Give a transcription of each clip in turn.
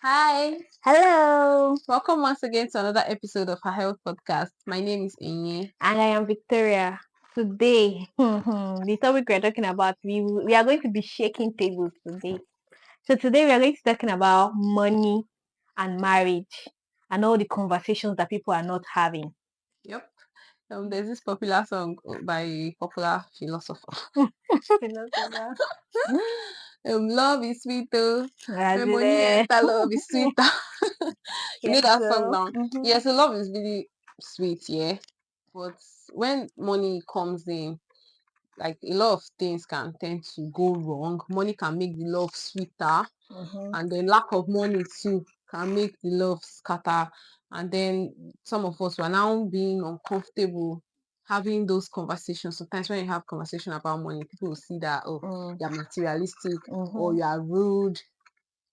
Hi, Hello, welcome once again to another episode of our health podcast. My name is Inye. and I am Victoria. Today, the topic we're talking about, we are going to be shaking tables today. So today we are going to be talking about money and marriage and all the conversations that people are not having. Yep. There's this popular song by a popular philosopher. Philosopher. Love is sweet though. That's When it. money enter, love is sweeter. You know Yes, that song so. now? Yeah, so love is really sweet, yeah. But when money comes in, like a lot of things can tend to go wrong. Money can make the love sweeter, Mm-hmm. and the lack of money too can make the love scatter. And then some of us were now being uncomfortable having those conversations. Sometimes when you have conversation about money, people will see that, oh, you're materialistic or Mm-hmm. you are rude.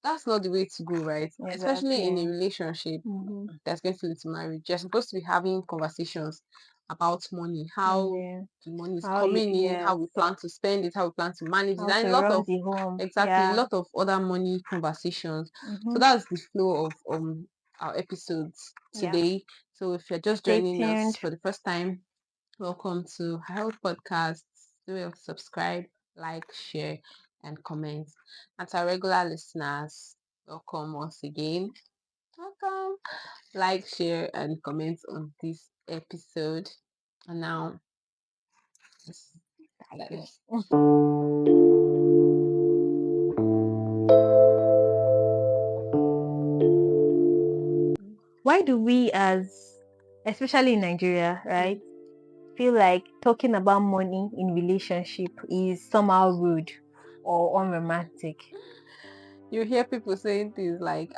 That's not the way to go, right? Especially in a Exactly. relationship Mm-hmm. that's going to lead to marriage. You're supposed to be having conversations about money, And how then the money is how you, coming in, how yes, we plan to spend it, how we plan to manage it, how and to a lot run of the home. exactly a Yeah. lot of other money conversations. So Mm-hmm. that's the flow of our episodes Yeah. today. So if you're just Stay joining us tuned. for the first time, welcome to Health Podcast. Do subscribe, like, share, and comment. And to our regular listeners, welcome once again. Welcome. Like, share, and comment on this episode. And now, let's start. Why do we, especially in Nigeria, right, feel like talking about money in relationship is somehow rude or unromantic? You hear people saying things like,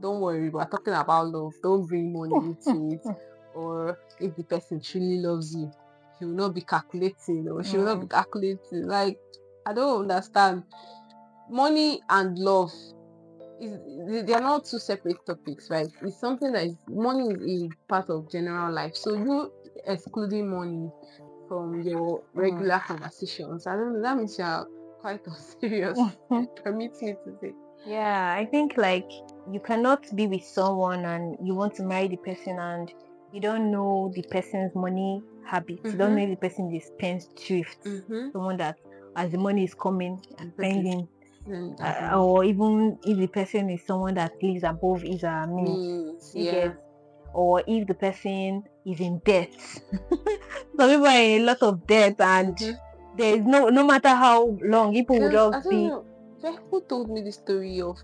don't worry, we're talking about love. Don't bring money into it. Or if the person truly loves you, he will not be calculating or she will not be Mm, calculating. Like, I don't understand. Money and love is they are not two separate topics, right? It's something that is money is a part of general life. So you excluding money from your mm. regular conversations, I don't know, that means you're quite unserious. Permit me to say. Yeah, I think like you cannot be with someone and you want to marry the person and you don't know the person's money habits. You don't know Mm-hmm. if the person is spendthrift, Mm-hmm. someone that as the money is coming and Okay. spending, Then that means or even if the person is someone that lives above his means. You yeah. get, or if the person is in debt. Some people are in a lot of debt and Mm-hmm. there is no matter how long people will Because I just don't be. know who told me the story of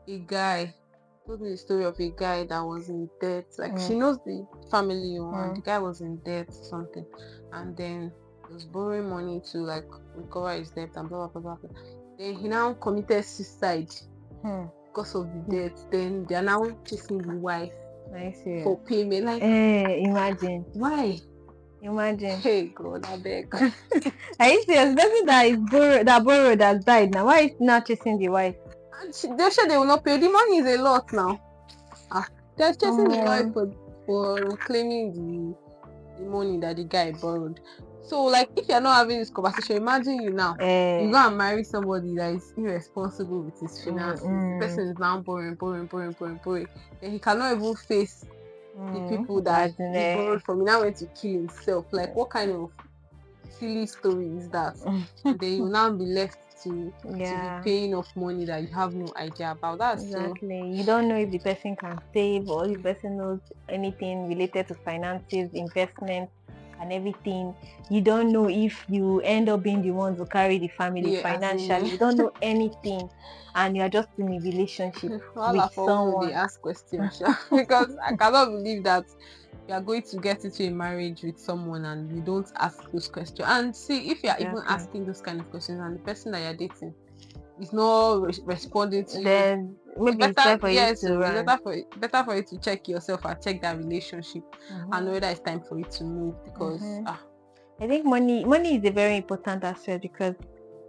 a guy told me the story of a guy that was in debt. Like she Mm, knows the family and the mm, guy was in debt or something. And then he was borrowing money to like recover his debt and blah blah blah blah. Blah. Then he now committed suicide mm. because of the debt. Then they are now chasing the wife Are you serious? for payment. Like Imagine. why? Imagine. Hey God, I beg. Are you serious? The person that borrowed has died now. Why is he not chasing the wife? And they said they will not pay. The money is a lot now. Ah, they're chasing the wife Um, for claiming the money that the guy borrowed. So, like, if you're not having this conversation, imagine you now. You eh, go and marry somebody that is irresponsible with his mm, finances. The mm, person is now borrowing. Then he cannot even face the people that imagine. he borrowed from. He now went to kill himself. Like, what kind of silly story is that? And then you now be left to be Yeah, paying off money that you have no idea about. That's so. exactly. You don't know if the person can save or if the person knows anything related to finances, investment, and everything. You don't know if you end up being the one to carry the family Yeah, as in financially. You don't know anything, and you are just in a relationship with Wahala for women they someone. ask questions sha. Because I cannot believe that you are going to get into a marriage with someone and you don't ask those questions. And see, if you are even Exactly. asking those kind of questions and the person that you're dating is not responding to you, Then it's maybe it's better. time for you Yeah, to so it's run. better for you to check yourself and check that relationship and know Mm-hmm. whether it's time for you to move. Because Mm-hmm. I think money is a very important aspect because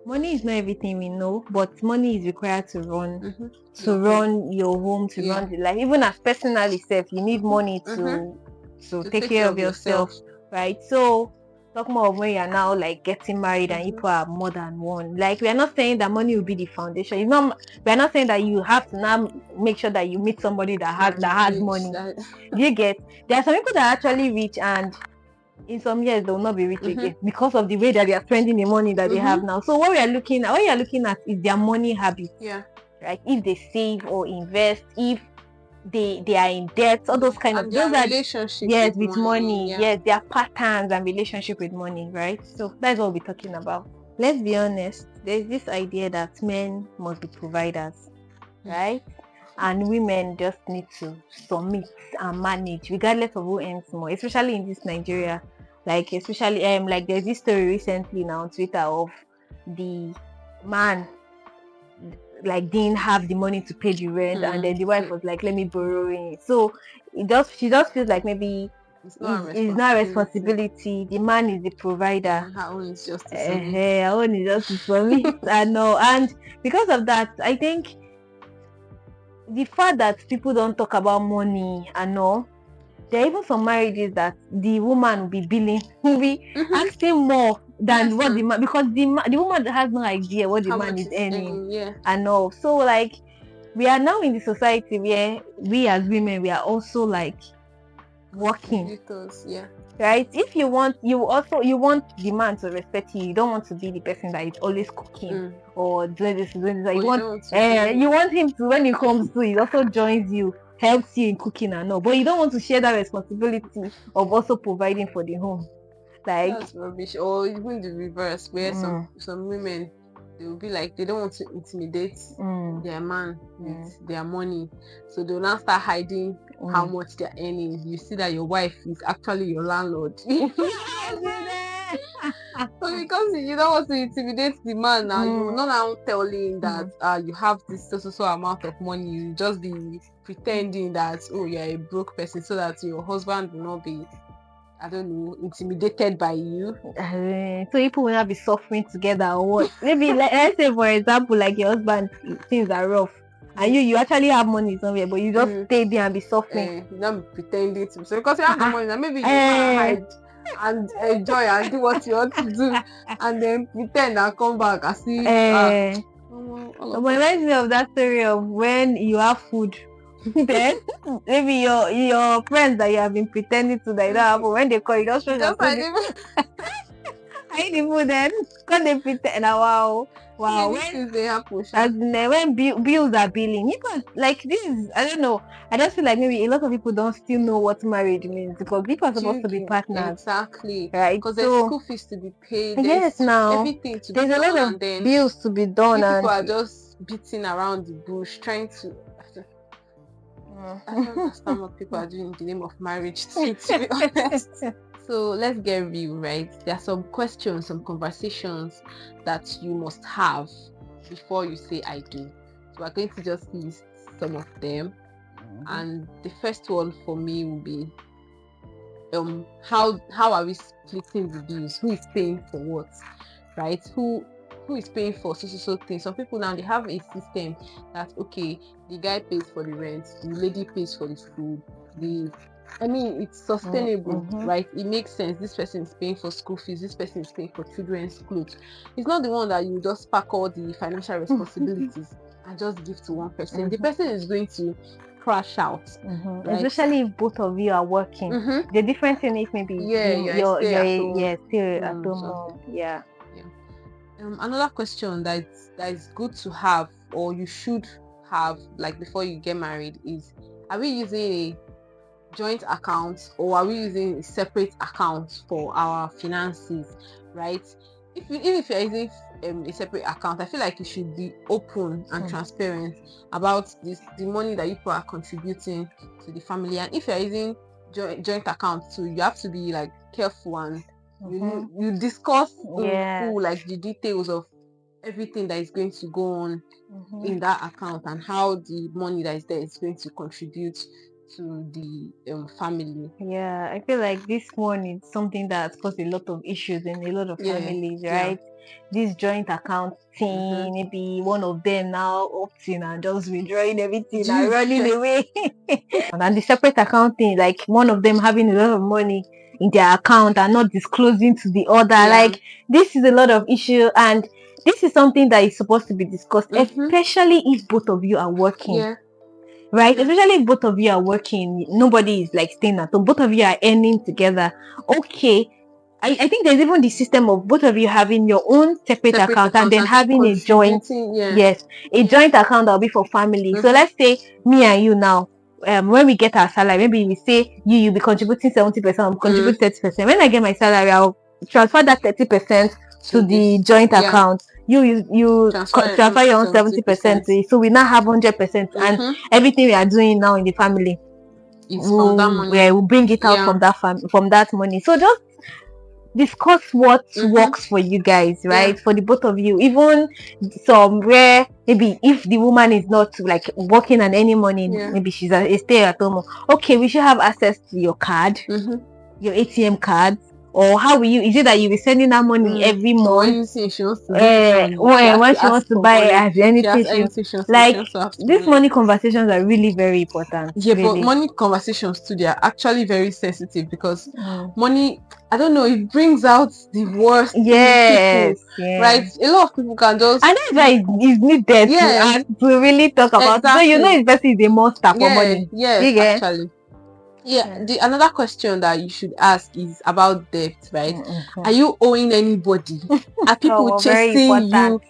money is not everything we know, but money is required mhm, to your home, run your home, to yeah, run the life. Even as personally self, you need mhm, money mhm, to to take take care care of of yourself. yourself, right? So Talk more of when you're now like getting married and Mm-hmm. people are more than one. Like we are not saying that money will be the foundation. It's not. We are not saying that you have to now make sure that you meet somebody That that is has rich. money. That. Do you get? There are some people that are actually rich and in some years they will not be rich Mm-hmm. again because of the way that they are spending the money that they Mm-hmm. have now. So what you are looking at is their money habits, Yeah. right? If they save or invest, if they are in debt, all those Yeah. kind And of those their are relationship yes with with money. money, Yeah. yes, their patterns and relationship with money, right? So that's what we're talking about. Let's be honest, there's this idea that men must be providers, right? And women just need to submit and manage regardless of who earns more, especially in this Nigeria. Like especially like there's this story recently now on Twitter of the man like didn't have the money to pay the rent, and then the wife So was like, let me borrow it. So she just feels like maybe it's not a it's not a responsibility. responsibility, the man is the provider. Yeah, her own is just to submit. I only just to submit. I know. And because of that, I think the fact that people don't talk about money and all, there are even some marriages that the woman will be billing, will be Mm-hmm. asking more than Yes, what now. the man, because the woman has no idea what the How man much is is earning earning? Yeah. and all. So like we are now in the society where we as women we are also like working, Contributors. Yeah. right? If you want the man to respect you, you don't want to be the person that is always cooking Mm. or doing this. But you don't want to be. You want him to when he comes to, he also joins you, helps you in cooking and all, but you don't want to share that responsibility of also providing for the home, like That's rubbish. Or even the reverse, where mm, some women, they will be like they don't want to intimidate mm, their man with mm, their money, so they'll now start hiding how mm. much they're earning. You see that your wife is actually your landlord. Yes, you there. So because you don't want to intimidate the man now, you will Mm, not now tell him that mm, you have this so amount of money. You just be pretending that, oh, you're a broke person, so that your husband will not be, I don't know, intimidated by you. so people will not be suffering together or what? Maybe let's say for example, like your husband things are rough, and You, you actually have money somewhere, but you just mm, stay there and be suffering. you not be pretending to. So because you have the Uh-uh. money, now maybe you go and Eh, hide and enjoy and do what you want to do, and then pretend and come back as if eh. all But of it us. reminds me of that story of when you have food, then maybe your friends that you have been pretending to that you don't have food, when they call you, just You show your just food. like I eat the food then. Because they pretend. Now, wow, wow. many When things they happen, as sha. in, when bills are billing, because like this is, I don't know. I just feel like maybe a lot of people don't still know what marriage means because people are supposed to be partners, Exactly, right? because there's So school fees to be paid, yes, there's now everything to be there's a lot done, of and then bills to be done, you people and are just beating around the bush trying to. I don't understand what people are doing in the name of marriage, to be honest. So let's get real, right? There are some questions, some conversations that you must have before you say I do. So we're going to just list some of them. And the first one for me will be how are we splitting the bills? Who is paying for what? Right? Who is paying for so things? Some people now they have a system that okay, the guy pays for the rent, the lady pays for the food, the I mean it's sustainable, mm-hmm. right? It makes sense. This person is paying for school fees, this person is paying for children's clothes. It's not the one that you just pack all the financial responsibilities and just give to one person. The Mm-hmm. person is going to crash out, Mm-hmm. right? Especially if both of you are working. Mm-hmm. The difference in if maybe Yeah, you're a stay you're at home yeah still at mom or home something. mom. Yeah. Yeah. Another question that is good to have or you should have like before you get married is: are we using a joint account or are we using a separate account for our finances? Right? Even if you're using a separate account, I feel like you should be open and Mm. transparent about the money that you people are contributing to the family. And if you're using joint account too, you have to be like careful and Mm-hmm. you discuss in Yes. full like the details of everything that is going to go on Mm-hmm. in that account and how the money that is there is going to contribute to the family. Yeah, I feel like this one is something that's caused a lot of issues in a lot of Yeah, families, yeah. right? This joint account Mm-hmm. thing, maybe one of them now opting and just withdrawing everything and running away. And the separate account thing, like one of them having a lot of money. in their account and not disclosing to the other. Yeah. Like, this is a lot of issue, and this is something that is supposed to be discussed, Mm-hmm. especially if both of you are working. Yeah. Right? Yeah. Especially if both of you are working, nobody is like staying at home, both of you are earning together. Okay. I think there's even the system of both of you having your own separate Separate account and accounts then and then having a joint, contributing. Yeah. yes, a Yeah. joint account that'll be for family. So Mm-hmm. let's say me and you now, when we get our salary, maybe we say you'll be contributing 70%, I'll Mm. contribute 30%. When I get my salary, I'll transfer that 30% to To the this. joint Yeah. account. You Transfer your own transfer your own 70%, 70%. to it. So we now have 100%, and Mm-hmm. everything we are doing now in the family, It's from that money. we'll bring it out Yeah. from from that money. So just discuss what Mm-hmm. works for you guys, Yeah. right? For the both of you. Even some where maybe if the woman is not like working and any money, Yeah. maybe she's a stay at home. Okay, we should have access to your card, Mm-hmm. your ATM card. Or how will you? Is it that you be sending that money every Or month? anything she wants to do she has When to she ask wants to for buy money. as She has anything, anything she wants to do, she like, also have to these money. money conversations are really very important. Yeah, but Really. money conversations too, they are actually very sensitive because Mm. money, I don't know, it brings out the worst in people, Yes, yeah. right? A lot of people can just, And that's why it's needed to yeah, ask to really talk about it. So you know exactly. if person is a monster for Yeah, money. yes, You get? actually. Yeah, Yeah. the another question that you should ask is about debt, right? Are Mm-hmm. you owing anybody? Are Oh, people well, very chasing important. you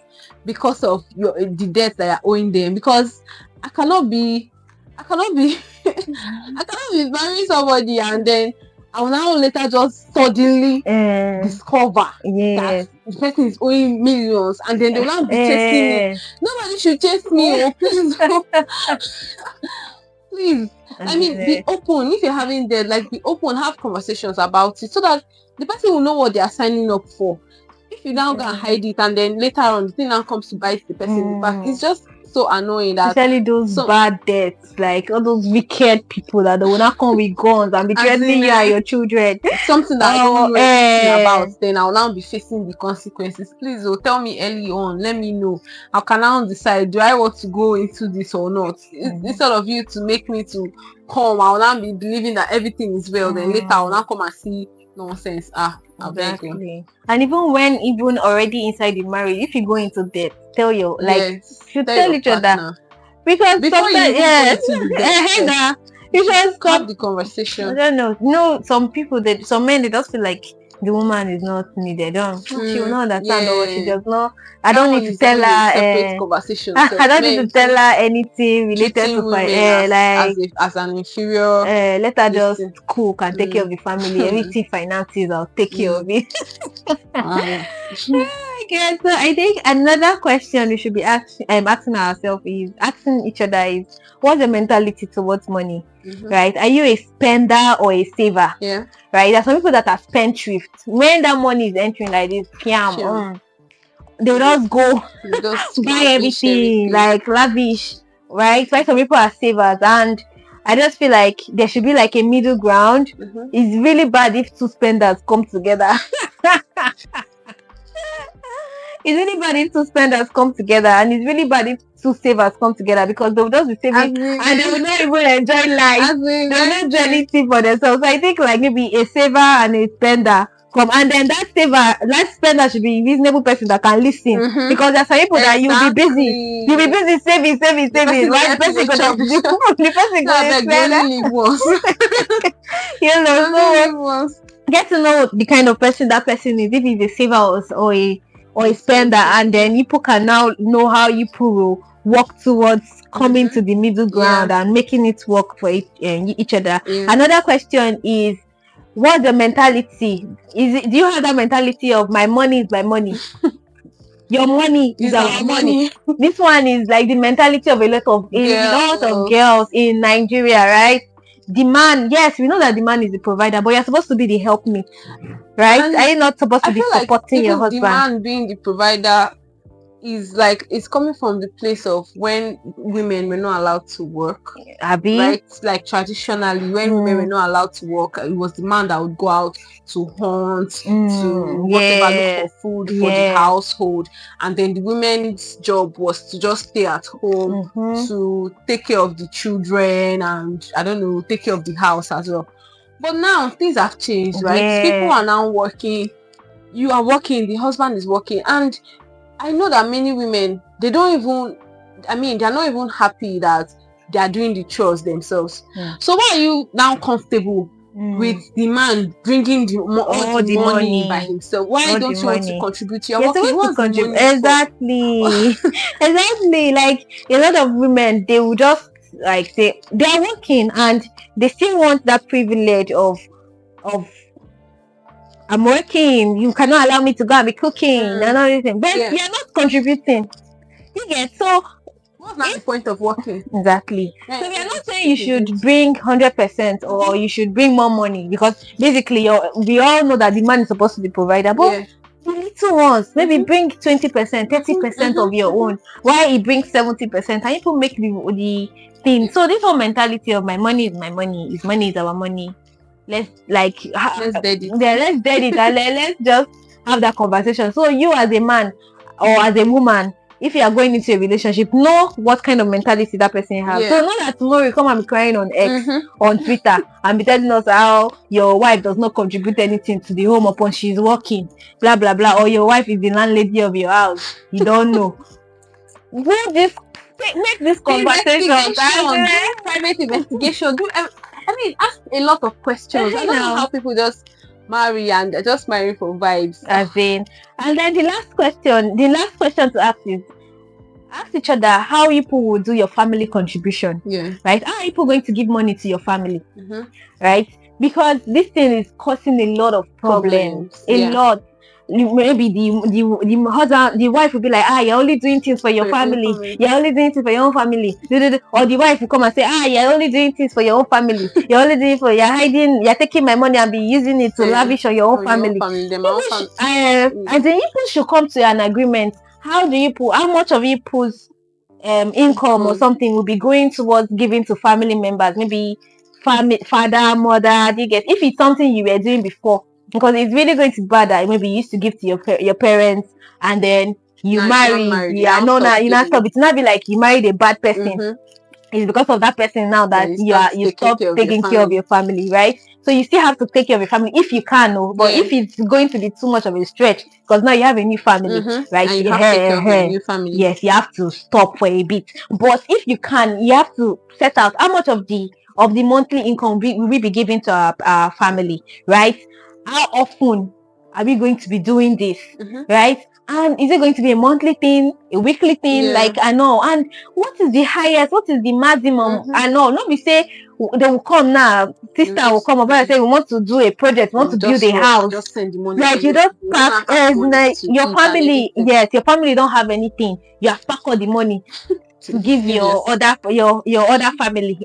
because of the debt that you're owing them? Because I cannot be, I cannot be, I cannot be marrying somebody and then I will now later just suddenly Uh, discover that yes. the person is owing millions and then they will now be chasing me. Uh, Nobody should chase me, oh please. Please, I mean, be open. If you're having debt, like be open, have conversations about it so that the person will know what they are signing up for. If you now go and hide it and then later on the thing now comes to bite the person in the back, it's mm, just so annoying that especially those so bad debts, like all those wicked people that they will not come with guns and be as threatening in you and your children. something that I don't Oh, know anything about, then I'll now be facing the consequences. Please, oh, tell me early on. Let me know. How can I now decide? Do I want to go into this or not? mhm, Instead of you to make me to come, I'll now be believing that everything is well. Then later I'll mm. now come and see nonsense. Ah, I beg you. Exactly. And even when even already inside the marriage, if you go into debt, tell your like Yes, should tell tell your each other, partner because before you sometimes, even go yes, into the debt first. nah, You should because have some, the I conversation. don't know, some people, that some men, they just feel like the woman is not needed. Don't, she will not understand, or she Yeah, does not. I that don't need one to is tell even a her. separate conversation. I Self don't need to men tell her anything related to treating women as like, if as an inferior. let her This just thing. cook and take care of Mm. the family. Everything finances, I'll take care of Mm. it. Ah. Okay, so I think another question we should be asking ourselves is asking each other is, what's the mentality towards money? Mhm. Right? Are you a spender or a saver? Yeah. Right? There's some people that are spendthrift. When that money is entering like this, Sure. they will just go You just buy lavish everything everything. like lavish. Right? Why some people are savers, and I just feel like there should be like a middle ground. Mhm. It's really bad if two spenders come together. It's really bad if two spenders come together, and it's really bad if two savers come together, because they'll just be As saving in, and they will not even enjoy life. as in, They will very not do true. anything for themselves. So I think like maybe a saver and a spender come, and then that spender should be a reasonable person that can listen, Mhm. because there's some people that you'll be Exactly. busy saving, saving, The saving, person go while the help person you go chop the chop. the person No, go I dey beg you spend. only live once. You only So live once. get to know the kind of person that person is, if he's a saver or a It's spender, expensive. and then Yeah. you can now know how you will work towards coming Mhm. to the middle Yeah. ground and making it work for each other. Yeah. Another question is, what's the mentality? Do you have that mentality of my money is my money, your money is Is our our money? money. This one is like the mentality of a lot of girls Girls. in Nigeria, right? The man, yes, we know that the man is the provider, but you're supposed to be the helpmate, right? Are And you not supposed to I be feel like supporting your even the husband? man being the provider is like it's coming from the place of when women were not allowed to work, Abby? right? Like traditionally, when women were Mm, not allowed to work, it was the man that would go out to hunt, to whatever, look yes, for food for the yes. household, and then the women's job was to just stay at home Mm-hmm. to take care of the children and I don't know, take care of the house as well. But now things have changed, right? People Yeah. are now working. You are working, the husband is working, and I know that many women, they don't even, I mean, they're not even happy that they are doing the chores themselves. Mm. So why are you now comfortable with Mm. the man bringing all the All the money by money. himself? Why All the don't you want to money. contribute? You're You're working. supposed to What's the contribute. money for? Exactly. Exactly. Like a lot of women, they will just like say they are working and they still want that privilege of I'm working. You cannot allow me to go and be cooking and everything. But Yeah. you're not contributing. You get so What's not the if point of working? exactly. Yeah, So we are yeah, not to saying you contribute. should bring 100% or Mm-hmm. you should bring more money because basically we all know that the man is supposed to be provider. But Yeah. the little ones, maybe Mm-hmm. bring 20%, Mm-hmm. 30% of your Mm-hmm. own. Why he brings 70%? And people make the thing. So this whole mentality of my money is my money, is money is our money. Let's like Let's dead it. yeah, let's dead it and let's just have that conversation. So you as a man or as a woman, if you are going into a relationship, know what kind of mentality that person has. So Yeah. not that tomorrow you come and be crying on X, Mm-hmm. on Twitter, and be telling us how your wife does not contribute anything to the home upon she's working, blah blah blah, or your wife is the landlady of your house. You don't know. Do this, make this conversation. Investigation. Do private investigation. I mean, ask a lot of questions. I don't know Now, how people just marry and they're just marrying for vibes. as in, and then the last question to ask each other how you people will do your family contribution, Yeah. right? How are you people going to give money to your family, Mm-hmm. right? Because this thing is causing a lot of problems, Problems. a Yeah. lot. Maybe the husband, the wife will be like, you're only doing things for For your your own family, family. you're only doing things for your own family. Or the wife will come and say, you're only doing things for your own family, you're only doing for, you're taking my money and be using it to Yeah. lavish on your own For your own family. family. Then my own People family. and then people should come to an agreement. How much of you put income or Income. something will be going towards giving to family members, maybe father, mother. Do you get, if it's something you were doing before, because it's really going to be bad that maybe you used to give to your parents and then you Now you got married, married. You yeah, now no, stop now you not giving. stop. It's not be like you married a bad person. Mm-hmm. It's because of that person now Then that you start you taking stop care of your taking care of family. your family, right? So you still have to take care of your family if you can, no. But Yeah. if it's going to be too much of a stretch, because now you have a new family, Mm-hmm. right? And you have to take care of your Yeah, new family. yes, you have to stop for a bit. But if you can, you have to set out how much of the monthly income we will we be giving to our family, right? How often are we going to be doing this, Mm-hmm. right? And is it going to be a monthly thing, a weekly thing? Yeah. Like I know, and what is the highest, what is the maximum? Mm-hmm. I know, not be say they will come now, You sister will just come over and say we want to do a project, we want you to build just a rush and house. just send the money Like you just immediately. You don't pack now have money to your eat and family, everything yes, your family don't have anything. You have packed all the money to to give give your. your other family.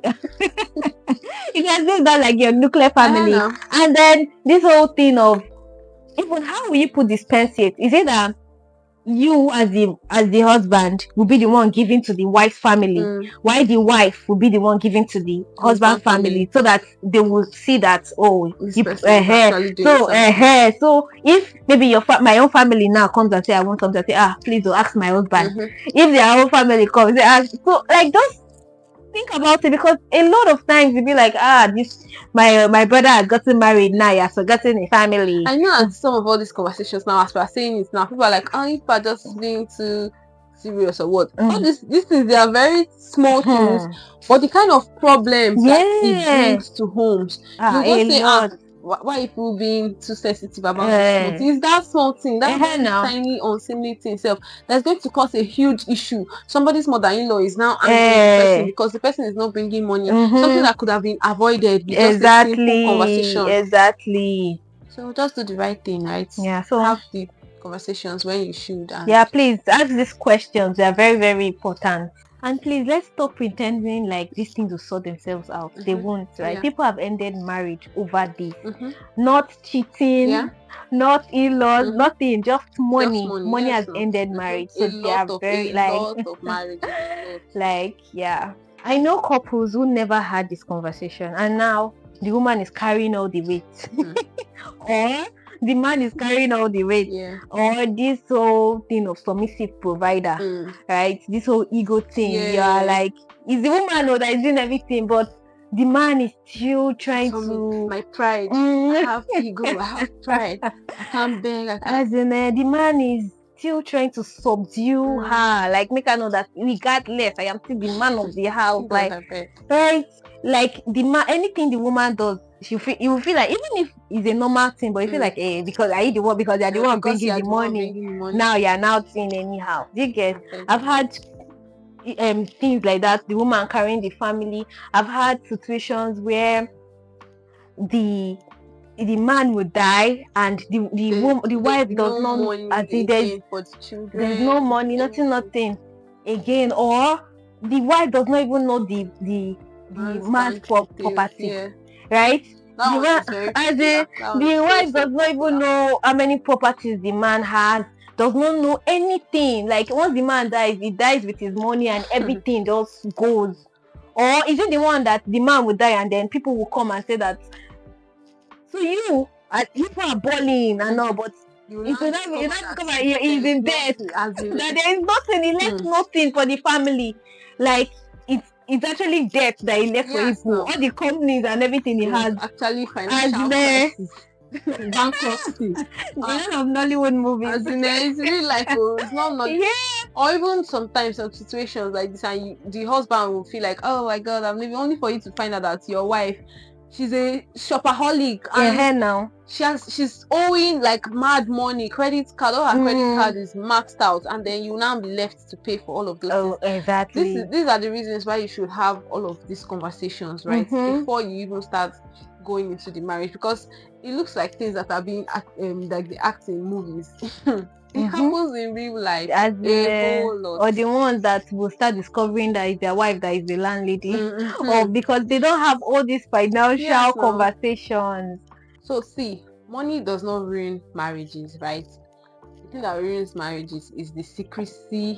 You can say that like your nuclear I don't family. know. And then this whole thing of even how will you put dispense it? Is it that you as the husband will be the one giving to the wife's family, while the wife will be the one giving to the Husband husband's family, family. so that they will see that, oh, This you person is actually doing something. so if maybe my own family now comes and say I want something, I say please don't ask my husband. Mm-hmm. If their own family comes, they ask. So like just think about it, because a lot of times you'll be like, this my brother has gotten married now, he has forgotten a family. I know that some of all these conversations now, as we are saying it now, people are like, oh, you are just being too serious or what? All Mm. this is they are very small things, Hmm. but the kind of problems that it Yeah. brings to homes. You A just say, lot. why are people being too sensitive about this small Uh, thing? It's that small thing, that very now. tiny, unseemly thing itself that's going to cause a huge issue. Somebody's mother-in-law is now angry with the person Uh, because the person is not bringing money. Something mm-hmm. that could have been avoided with just a simple Exactly. conversation. Exactly. So just do the right thing, right? Yeah. So Have the conversations when you should, and yeah, please ask these questions. They are very, very important. And please let's stop pretending like these things will sort themselves out. They mm-hmm. won't, right? Yeah. People have ended marriage over this. Mm-hmm. Not Yeah. cheating, not in-laws, Mm-hmm. nothing, just Just money. money. Money Yes, has no. ended Mm-hmm. marriage. So they are very like A lot of marriages, a lot. like yeah. I know couples who never had this conversation and now the woman is carrying all the weight. Hmm. Or the man is carrying all the weight, Yeah. or this whole thing of submissive provider, Mm. right? This whole ego thing. You are Yeah. like, it's the woman that is doing everything, but the man is still trying For me, to my pride. I Mm. have ego. I have pride. I can't beg. I can't. As in, the man is still trying to subdue Mm. her, like make her know that regardless, I am still the man of the house. God, Like, I beg. right? Like the man, anything the woman does, you will feel like even if it's a normal thing, but you feel Mm. like, because I the one because you're the one Because you bringing are the the one money. bringing the money. Now you're now seeing anyhow. Do you get? I beg. I've had things like that. The woman carrying the family. I've had situations where the the man would die and the wife The does no not, money as in again for the there's no children. money, Anything. nothing again, or the wife does not even know the Man's man's bank details. property, Yeah. right? That The one man, is very as popular. in, That one the is wife so does not even popular. know how many properties the man has, does not know anything. Like once the man dies, he dies with his money and everything just goes. Or is it the one that the man will die and then people will come and say that, so people are balling and all, but You will it now will not discover not that discover he's there's in debt. nothing as in That there is nothing. He left hmm. nothing for the family. Like it's actually debt that he left for Yes, people. no. All the companies and everything he It was has. actually As financial the crisis, bankruptcy. the Uh, end of Nollywood movies. as in it's real life, oh, it's not. Yeah. Or even sometimes some situations like this, and the husband will feel like, oh my god, I'm leaving, only for you to find out that your wife, she's a shopaholic Yeah, and here now. she's owing like mad money, credit card, all her credit Mm. card is maxed out, and then you now be left to pay for all of those things. Oh, exactly. These are the reasons why you should have all of these conversations, right, Mm-hmm. before you even start going into the marriage, because it looks like things that are being like they act in movies. It Mm-hmm. happens in real life As a in, whole lot. or the ones that will start discovering that it's their wife that is the landlady, or Mm-hmm. because they don't have all these financial Yes, no. conversations. So see, money does not ruin marriages, right? The thing that ruins marriages is the secrecy,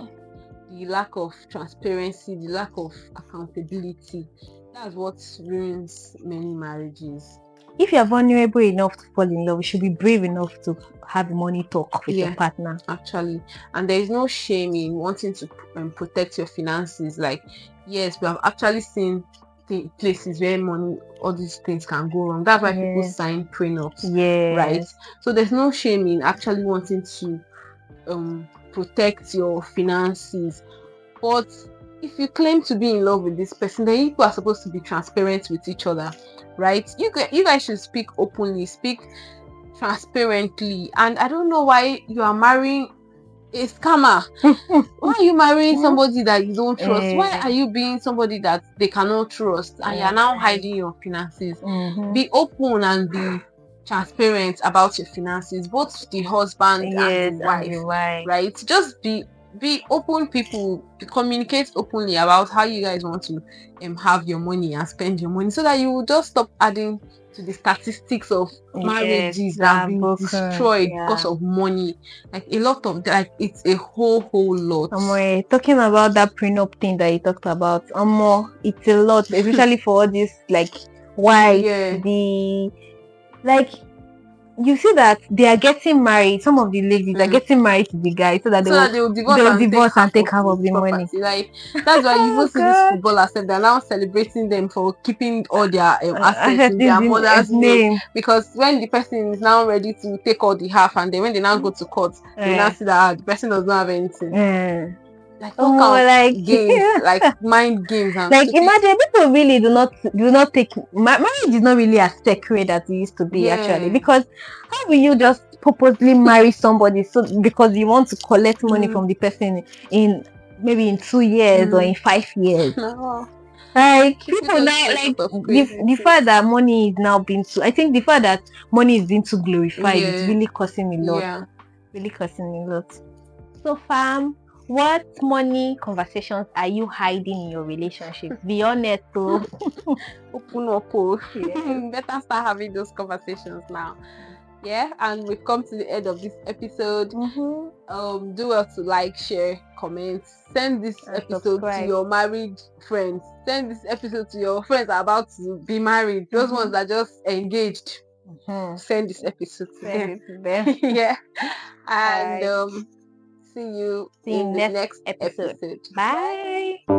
the lack of transparency, the lack of accountability. That's what ruins many marriages. If you're vulnerable enough to fall in love, you should be brave enough to have a money talk with your Yeah, partner. actually. And there is no shame in wanting to protect your finances. Like, yes, we have actually seen places where money, all these things can go wrong. That's why people Yes, sign prenups, right? yes. So there's no shame in actually wanting to protect your finances. But if you claim to be in love with this person, then you are supposed to be transparent with each other, right? You guys should speak openly, speak transparently. And I don't know why you are marrying a scammer. Why are you marrying somebody that you don't trust? Why Eh, are you being somebody that they cannot trust and you are now eh, hiding your finances? mm-hmm. Be open and be transparent about your finances, both the husband and the Yes, and wife, the wife. right? Just be open people, communicate openly about how you guys want to have your money and spend your money, so that you will just stop adding to the statistics of Yes, marriages that have that been broken. destroyed because Yeah. of money. Like a lot of, like, it's a whole lot. Talking about that prenup thing that you talked about, it's a lot, especially for all these like whites, Yeah, the like you see that they are getting married. Some of the ladies are mm. getting married to the guy so that So that they will divorce they'll and take divorce half and take of half the of the money. property. Like, that's why you even Oh see this God. footballers, they're now celebrating them for keeping all their assets Access in is their in mother's name, name. because when the person is now ready to take all the half, and then when they now go to court, they will now Uh, see that the person does not have anything. uh, Like, what kind more of like games, like mind games and like stupid. imagine people really do not take marriage is not really as sacred as it used to be actually, Yeah. because how will you just purposely marry somebody so because you want to collect money Mm, from the person in maybe in 2 years or in mm. 5 years? No, Like people people just now, do a lot like of crazy the things. fact that money is now being too, I think the fact that money is being too glorified is Yeah, really causing a lot, yeah. really causing a lot. So, fam, what money conversations are you hiding in your relationships? Be honest, though. Open up, oh. Yes. Better start having those conversations now. Yeah, and we've come to the end of this episode. Mm-hmm. Do well to like, share, comment, send this And episode to subscribe. your married friends, send this episode to your friends that are about to be married, those Mm-hmm. ones that just engaged. Mm-hmm. Send this episode to Send them. it to them. Yeah, All and right. see you See you in the next next episode. episode. Bye. Bye.